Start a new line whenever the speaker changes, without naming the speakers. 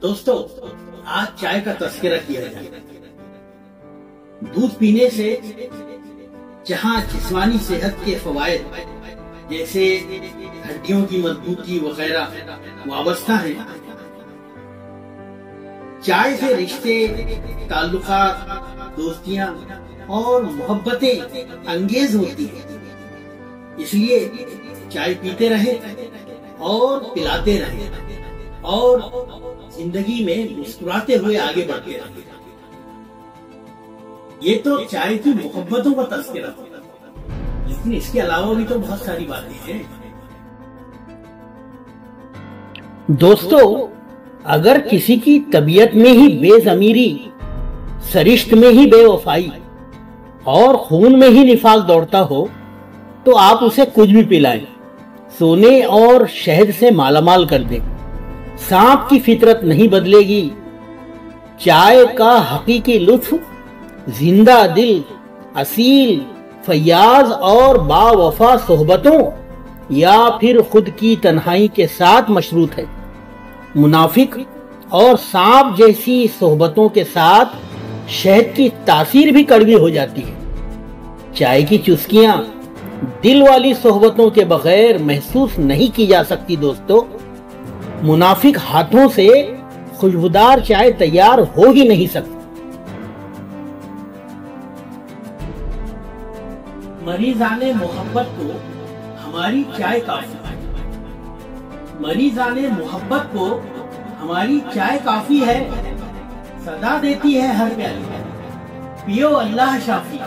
दोस्तों, आज चाय का तस्करा किया जाए। दूध पीने से जहां जिस्मानी सेहत के फवायद जैसे हड्डियों की मजबूती वगैरह वाबस्ता है, चाय से रिश्ते, ताल्लुकात, दोस्तियां और मोहब्बतें अंगेज होती है। इसलिए चाय पीते रहे और पिलाते रहे और जिंदगी में मुस्कुराते हुए आगे बढ़ते रहे। ये तो चाय की मोहब्बतों का तस्करा था, लेकिन इसके अलावा भी तो बहुत सारी बातें हैं।
दोस्तों, अगर किसी की तबीयत में ही बेज़मीरी, सरिश्त में ही बेवफाई और खून में ही निफाक दौड़ता हो तो आप उसे कुछ भी पिलाएं, सोने और शहद से मालामाल कर दें, सांप की फितरत नहीं बदलेगी। चाय का हकीकी लुत्फ जिंदा दिल, असील, फयाज और बावफा सोहबतों या फिर खुद की तन्हाई के साथ मशरूत है। मुनाफिक और सांप जैसी सोहबतों के साथ शहद की तासीर भी कड़वी हो जाती है। चाय की चुस्कियां दिल वाली सोहबतों के बगैर महसूस नहीं की जा सकती। दोस्तों, मुनाफिक हाथों से खुशबूदार चाय तैयार हो ही नहीं सकती।
मरीज़ाने मोहब्बत को हमारी चाय काफी है। मरीज़ाने मोहब्बत को हमारी चाय काफी है। सदा देती है हर प्याली, पियो अल्लाह शाफी।